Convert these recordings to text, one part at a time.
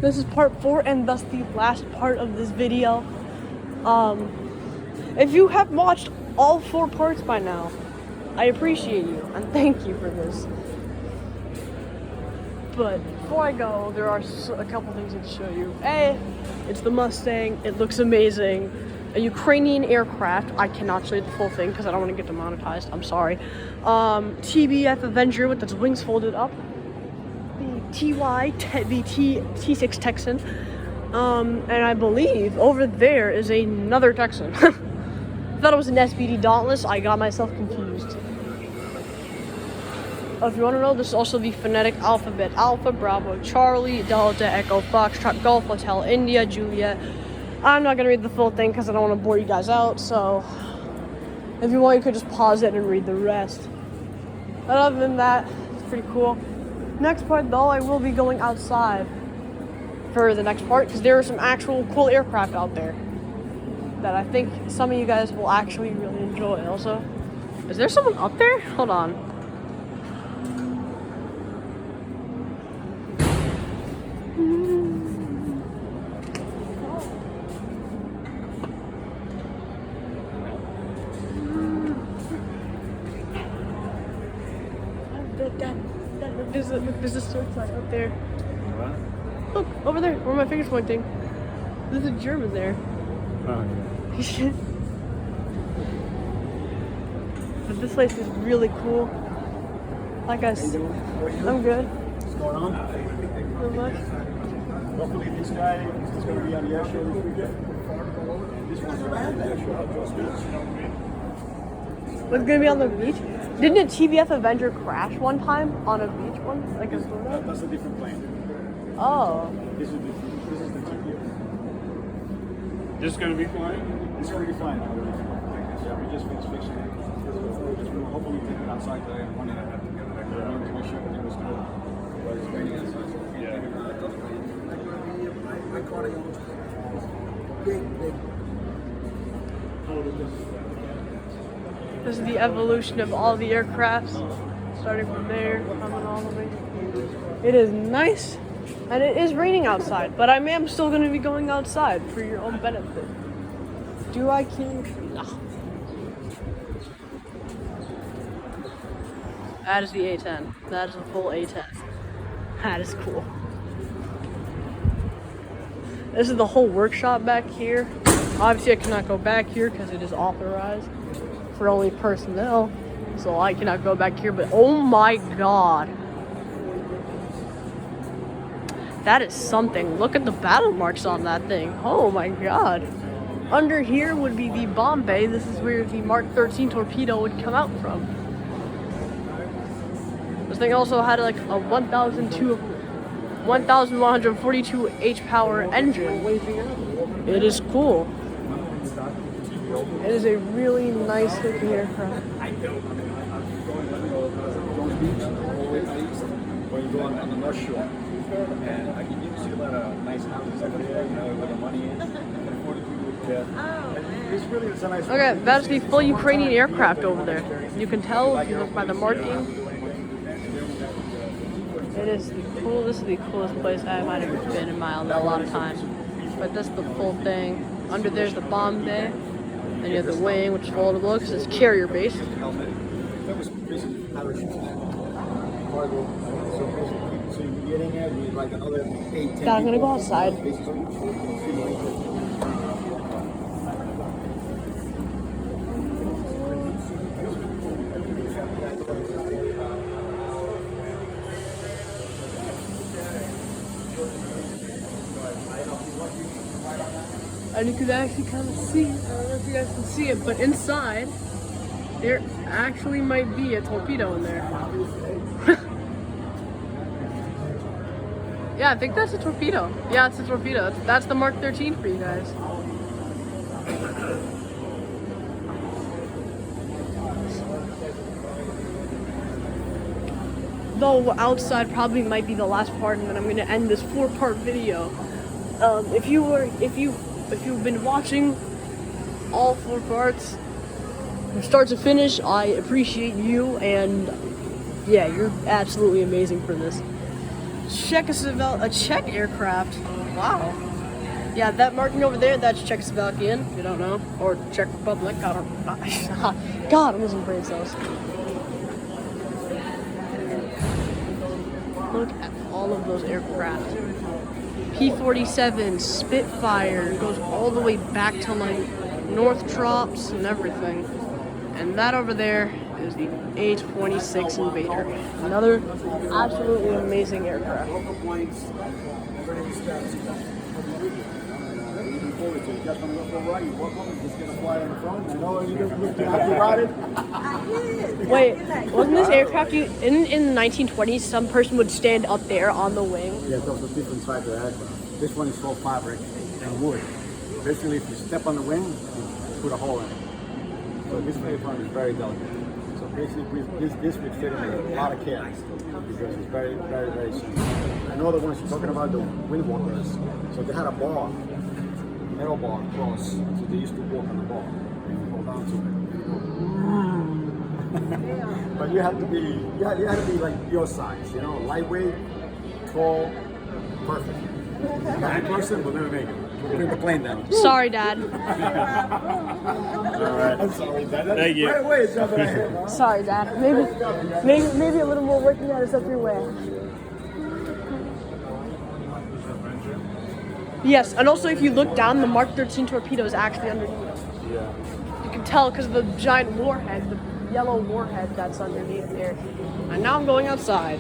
This is part 4 and thus the last part of this video. If you have watched all 4 parts by now, I appreciate you and thank you for this. But before I go, there are a couple things to show you. A, it's the Mustang. It looks amazing. A Ukrainian aircraft. I cannot show you the full thing because I don't want to get demonetized. I'm sorry. TBF Avenger with its wings folded up. The T6 Texan. And I believe over there is another Texan. I thought it was an SBD Dauntless. I got myself confused. If you want to know, this is also the phonetic alphabet: Alpha, Bravo, Charlie, Delta, Echo, Foxtrot, Golf, Hotel, India, Juliet. I'm not gonna read the full thing because I don't want to bore you guys out. So, if you want, you could just pause it and read the rest. But other than that, it's pretty cool. Next part, though, I will be going outside for the next part because there are some actual cool aircraft out there that I think some of you guys will actually really enjoy. Also, is there someone up there? Hold on. There's a search light up there. What? Look, over there, where my finger's pointing. There's a German there. Oh, yeah. But this place is really cool. Like I said, I'm good. What's going on? Not much. Hopefully this guy is going to be on the air show this weekend. This one's on the air show. What's gonna be on the beach? Didn't a TBF Avenger crash one time on a beach one? Like a sort of? That's a different plane. Oh. This is the TBF. This is going to be flying? This is already flying. Yeah, we just finished fixing it. We'll hopefully take it outside today and Monday I have to get it back. I wanted to make sure everything was good. But it's raining outside, so we can't take it doesn't rain. I caught it. Big. This is the evolution of all the aircrafts. Starting from there, coming all the way. It is nice, and it is raining outside, but I am still going to be going outside for your own benefit. Do I care? No. That is the A10. That is a full A10. That is cool. This is the whole workshop back here. Obviously, I cannot go back here because it is authorized for only personnel, so I cannot go back here. But oh my god, that is something. Look at the battle marks on that thing. Oh my god. Under here would be the bomb bay. This is where the Mark 13 torpedo would come out from. This thing also had like a 1,142 h-power engine. It is cool. It is a really nice looking aircraft. When you go on the North Shore, and you can see a lot of nice houses over there, you know, where the money is. It's really a nice. Okay, that's the full Ukrainian aircraft over there. You can tell if you look by the marking. It is the cool. This is the coolest place I might have been in a lot of times. But that's the full thing. Under there's the bomb bay. And you have the wing, which is foldable because it's carrier based. That was basically parachute. So you're getting it with like another 8-10. I'm gonna go outside. And you can actually kind of see, I don't know if you guys can see it, but inside, there actually might be a torpedo in there. Yeah, I think that's a torpedo. Yeah, it's a torpedo. That's the Mark 13 for you guys. Though outside probably might be the last part, and then I'm gonna end this 4-part video. If you've been watching all 4 parts from start to finish, I appreciate you, and yeah, you're absolutely amazing for this. Czechoslovak, a Czech aircraft. Wow. Yeah, that marking over there, that's Czechoslovakian, if you don't know. Or Czech Republic, I don't know. God, I'm losing brain cells. Look at all of those aircraft. P-47, Spitfire, goes all the way back to like Northrops and everything. And that over there is the A-26 Invader. Another absolutely amazing aircraft. Wait, wasn't this aircraft in the 1920s? Some person would stand up there on the wing. Yeah, those are different types of aircraft. This one is all fabric and wood. Basically, if you step on the wing, you put a hole in it. So this airplane is very delicate. So basically, this would fit in a lot of care because it's very, very, very sensitive. I know the ones you're talking about, the windwalkers. So they had a bar, metal bar across. So they used to walk on the bar and hold on to it. But you have to be like your size, you know, lightweight, tall, perfect. That person will never make it. We'll bring the plane down. Sorry, Dad. All right. I'm sorry, Dad. Thank you. Right away, it's jumping ahead, huh? Sorry, Dad. Maybe a little more working that is up your way. Yes, and also if you look down, the Mark 13 torpedo is actually underneath. Yeah. You can tell because of the giant warhead, the yellow warhead that's underneath there. And now I'm going outside.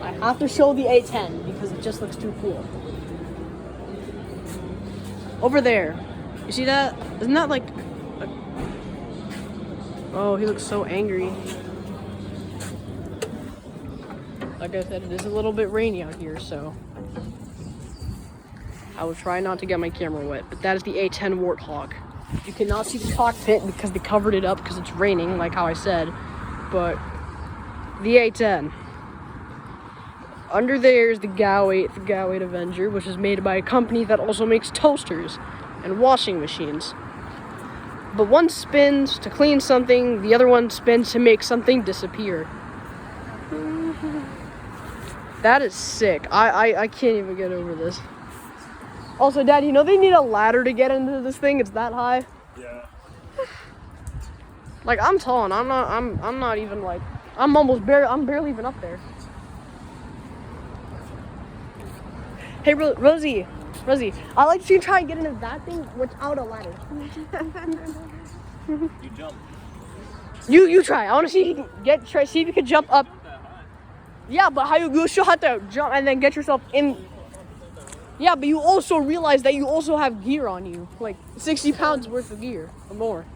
I have to show the A-10 because it just looks too cool. Over there. You see that? Isn't that like... Oh, he looks so angry. Like I said, it is a little bit rainy out here, so... I will try not to get my camera wet, but that is the A-10 Warthog. You cannot see the cockpit because they covered it up because it's raining, like how I said. But the A-10. Under there is the GAU-8, the GAU-8 Avenger, which is made by a company that also makes toasters and washing machines. But one spins to clean something, the other one spins to make something disappear. That is sick. I can't even get over this. Also, Dad, you know they need a ladder to get into this thing? It's that high. Yeah. Like, I'm tall and I'm not even like, I'm barely even up there. Hey, Rosie, I'd like to see you try and get into that thing without a ladder. You jump. You try. I want to see if you can see if you can jump up. Yeah, but how you still have to jump and then get yourself in. Yeah, but you also realize that you also have gear on you, like 60 pounds worth of gear or more.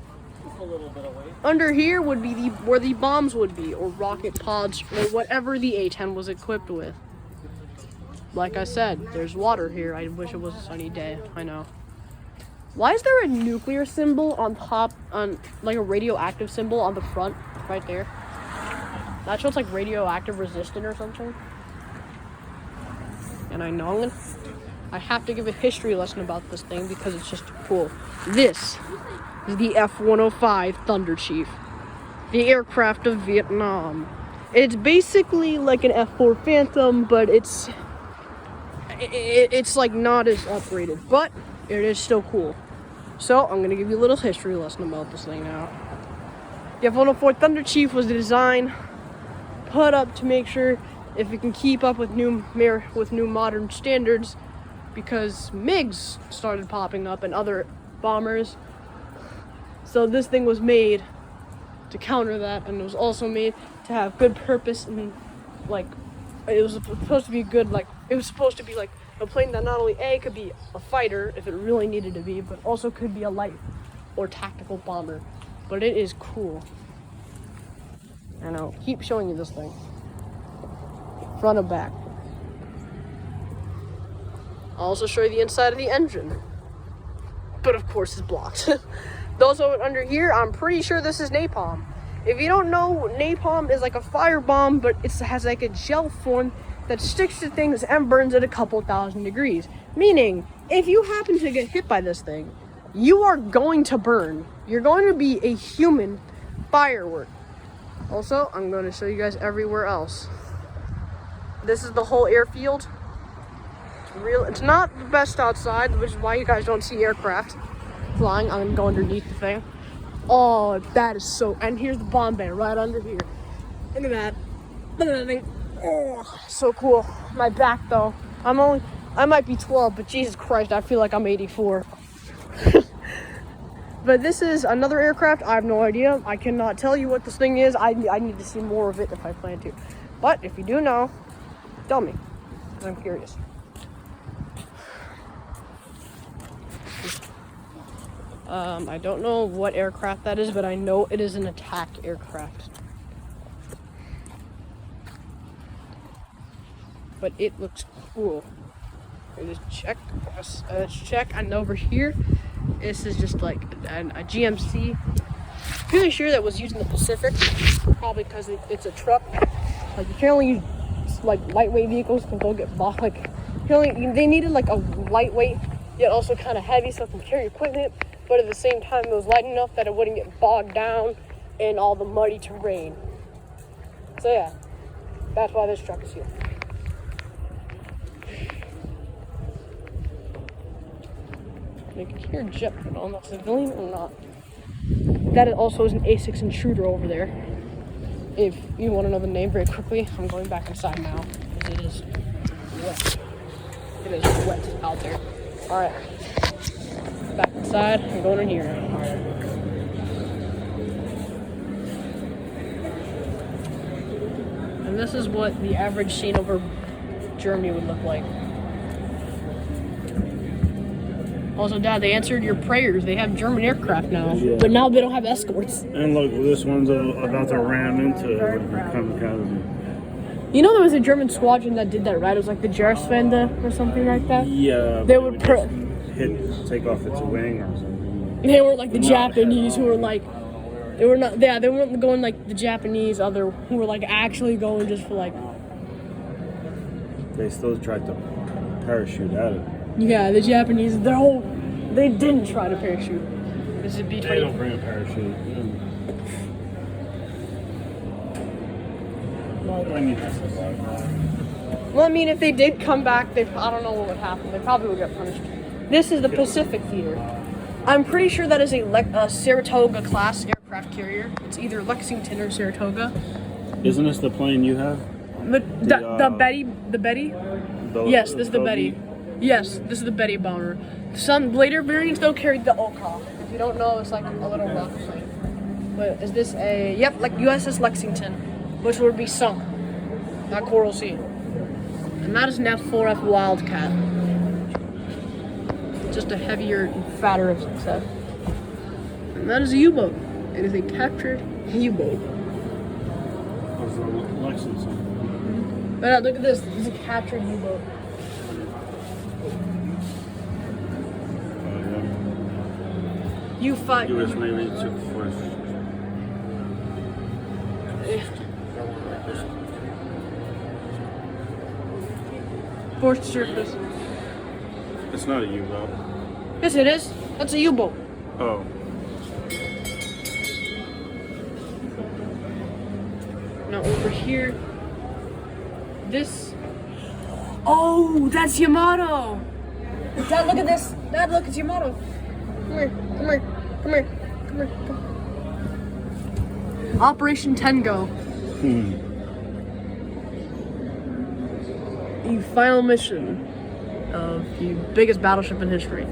A little bit of weight. Under here would be where the bombs would be, or rocket pods, or whatever the A-10 was equipped with. Like I said, there's water here. I wish it was a sunny day. I know. Why is there a nuclear symbol on top, like a radioactive symbol on the front, right there? That shows like radioactive resistant or something. And I know I have to give a history lesson about this thing because it's just cool. This is the F-105 Thunder Chief, the aircraft of Vietnam. It's basically like an F-4 Phantom, but it's like not as upgraded, but it is still cool. So I'm gonna give you a little history lesson about this thing now. The F-104 Thunder Chief was designed, put up to make sure if it can keep up with new modern standards, because MiGs started popping up and other bombers. So this thing was made to counter that, and it was also made to have good purpose, and like it was supposed to be good, like it was supposed to be like a plane that not only could be a fighter if it really needed to be, but also could be a light or tactical bomber. But it is cool. And I'll keep showing you this thing. Front and back. I'll also show you the inside of the engine. But of course it's blocked. Those under here, I'm pretty sure this is napalm. If you don't know, napalm is like a firebomb, but it has like a gel form that sticks to things and burns at a couple thousand degrees. Meaning, if you happen to get hit by this thing, you are going to burn. You're going to be a human firework. Also, I'm going to show you guys everywhere else. This is the whole airfield. It's not the best outside, which is why you guys don't see aircraft flying. I'm gonna go underneath the thing. Oh, that is so. And here's the bomb bay right under here. Look at that. Look at that thing. Oh, so cool. My back though. I might be 12, but Jesus Christ, I feel like I'm 84. But this is another aircraft. I have no idea. I cannot tell you what this thing is. I need to see more of it if I plan to. But if you do know, tell me, because I'm curious. I don't know what aircraft that is, but I know it is an attack aircraft. But it looks cool. Let's check. Let's check. And over here, this is just like a GMC. Pretty sure that was used in the Pacific, probably because it's a truck. Like you can only use like lightweight vehicles because they'll get bought. Like they needed like a lightweight yet also kind of heavy so it can carry equipment, but at the same time it was light enough that it wouldn't get bogged down in all the muddy terrain. So yeah, that's why this truck is here. You can hear jet, but on the civilian or not. That also is an A6 Intruder over there. If you want to know the name very quickly, I'm going back inside now because it is wet. It is wet out there. All right, back inside. I'm going in here. And this is what the average scene over Germany would look like. Also, Dad, they answered your prayers. They have German aircraft now, but now they don't have escorts. And look, this one's about to ram into kamikaze. You know there was a German squadron that did that, right? It was like the Jahreswende or something like that? Yeah. They would take off its wing or something. They were like the Japanese who were like, they weren't going like the Japanese who were like actually going just for like. They still tried to parachute at it. Yeah, the Japanese, they didn't try to parachute. This is B-20. They don't bring a parachute. Well, I mean, if they did come back, I don't know what would happen. They probably would get punished. This is the Pacific Theater. I'm pretty sure that is a Saratoga class aircraft carrier. It's either Lexington or Saratoga. Isn't this the plane you have? The Betty? Yes, this is the Betty. Yes, this is the Betty bomber. Some later variants though carried the Oka. If you don't know, it's like a little rock plane. But is this like USS Lexington, which would be sunk at Coral Sea. And that is an F4F Wildcat. Just a heavier and fatter set. And that is a U-boat. It is a captured U-boat. Lexington. But look at this. This is a captured U-boat. You fight. U.S. Navy took force. Forced surface. It's not a U-boat. Yes, it is. That's a U-boat. Oh. Now over here, this. Oh, that's Yamato. Dad, look at this. Dad, look, it's Yamato. Come here, come here, come here, come here, come. Operation Tengo. The final mission of the biggest battleship in history.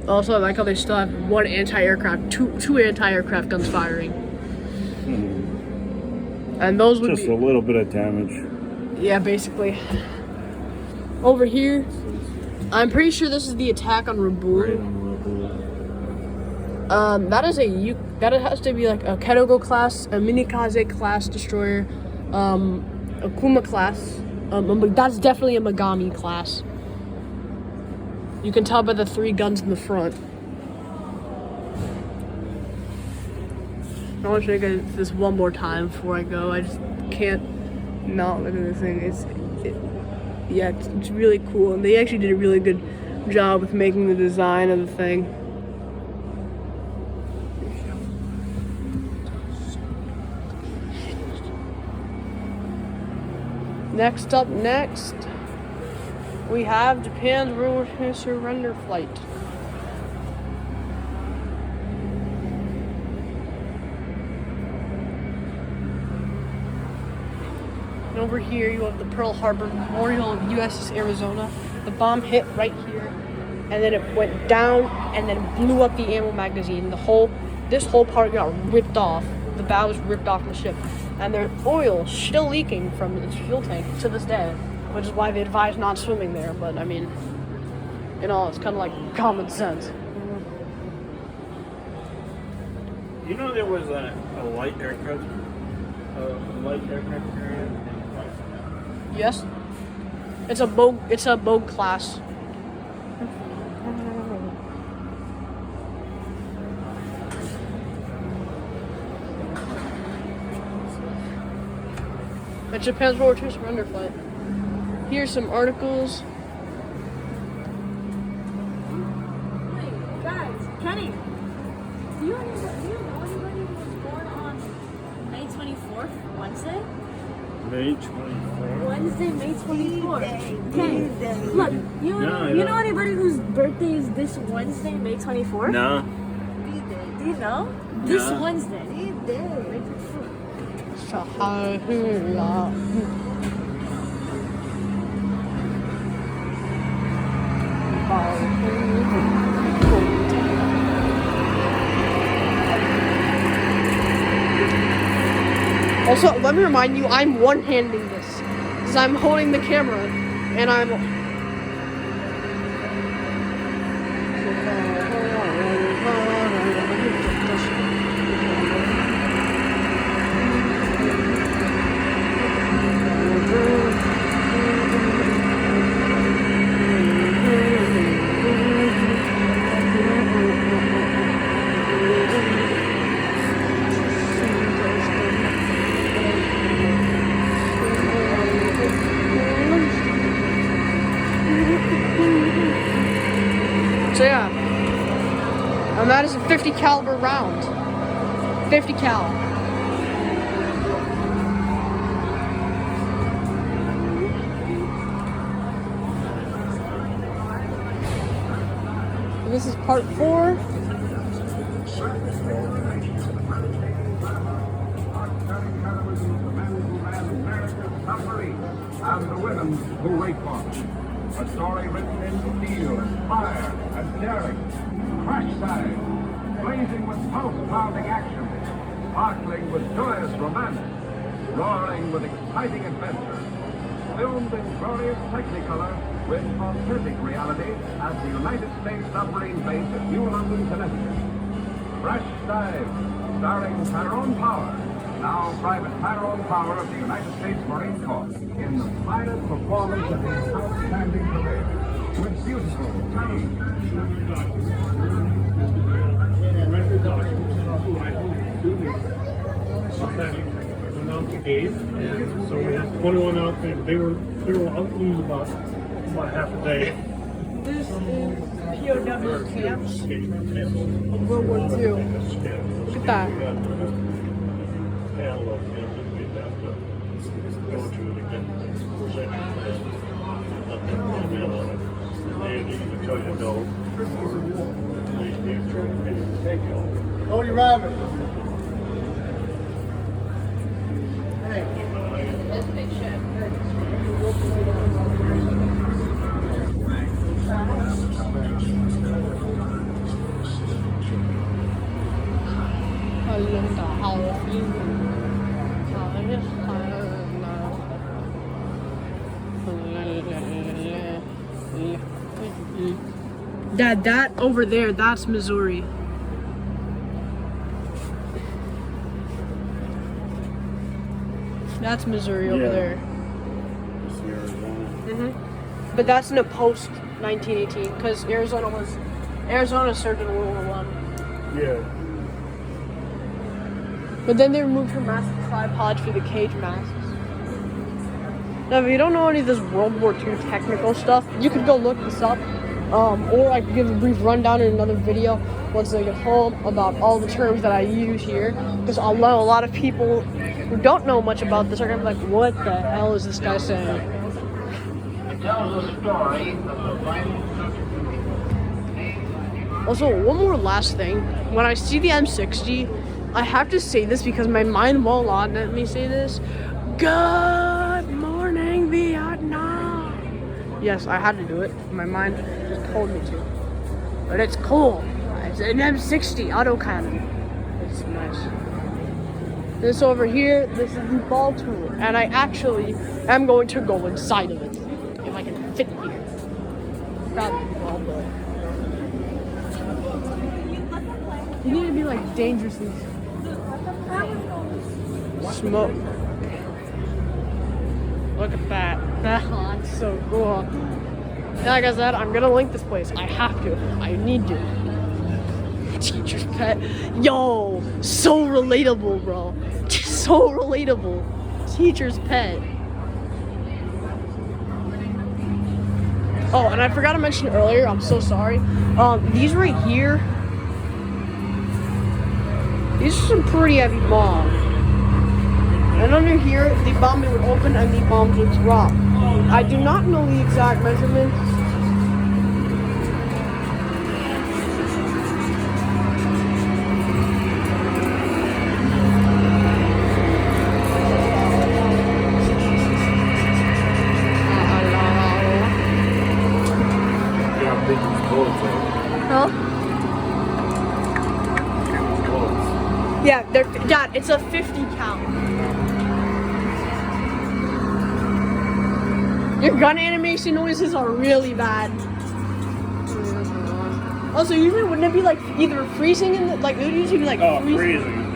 Also, I like how they still have one anti-aircraft, two anti-aircraft guns firing. And those would just a little bit of damage. Yeah, basically. Over here, I'm pretty sure this is the attack on Rabaul. That has to be like a Kedogo class, a Minikaze class destroyer, a Kuma class. That's definitely a Megami class. You can tell by the 3 guns in the front. I want to show you guys this one more time before I go. I just can't not look at this thing. It's really cool, and they actually did a really good job with making the design of the thing. Next up, we have Japan's World War II surrender flight. And over here, you have the Pearl Harbor Memorial of USS Arizona. The bomb hit right here, and then it went down, and then blew up the ammo magazine. This whole part got ripped off. The bow was ripped off the ship, and there's oil still leaking from its fuel tank to this day, which is why they advise not swimming there. But I mean, you know, it's kind of like common sense. You know there was a light aircraft carrier. Yes, it's a boat class. At Japan's World War II surrender flight. Here's some articles. Hey, guys, Kenny, do you know anybody who was born on May 24th, Wednesday? May 24th. Wednesday, May 24th. Kenny, look, you know anybody whose birthday is this Wednesday, May 24th? No. Do you know? No. This Wednesday. Also, let me remind you, I'm one-handing this because I'm holding the camera and I'm. So yeah, and that is a 50 caliber round. 50 cal. And this is part 4. And the women who wait for it. A story written in steel and fire and daring, crash side, blazing with pulse-pounding action, sparkling with joyous romance, roaring with exciting adventure, filmed in glorious Technicolor with authentic reality at the United States submarine base at New London, Connecticut. Crash Dive, starring Tyrone Power, now Private Tyrone Power of the United States Marine Corps, in the finest performance of his outstanding career, with beautiful talent. So we had 21 out there. They were out lose about half a day. This is POW camps in World War II. Look at that. Cody Rabbit. That's big shit. Dad, that over there, that's Missouri. That's Missouri over Yeah. there. It's Arizona. But that's in a post 1918 because Arizona served in World War I. Yeah. But then they removed her massive tripods for the cage masks. Now, if you don't know any of this World War II technical stuff, you could go look this up. or I could give a brief rundown in another video once I get home about all the terms that I use here, because I know a lot of people who don't know much about this are gonna be like, what the hell is this guy saying? It tells a story of the final. Also, one more last thing. When I see the M60, I have to say this because my mind won't let me say this. Good morning, Vietnam. Yes, I had to do it. My mind just told me to. But it's cool. It's an M60 autocannon. It's nice. This over here, this is the ball tool. And I actually am going to go inside of it. If I can fit here. Probably well, but you need to be like dangerously smoke. Look at that. That's so cool. Like I said, I'm gonna link this place. I have to. I need to. Teacher's pet. Yo, so relatable, bro. So relatable. Teacher's pet. Oh, and I forgot to mention earlier, I'm so sorry. These right here, these are some pretty heavy bombs. And under here, the bomb would open and the bombs would drop. I do not know the exact measurements. Yeah, how big these bullets are. Huh? Bullets. Yeah, Dad, it's a 50 cal. Your gun animation noises are really bad. Also, usually wouldn't it be like either freezing in the, like it would usually be like freezing. Freezing.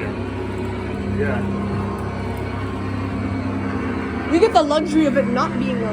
Yeah. We get the luxury of it not being a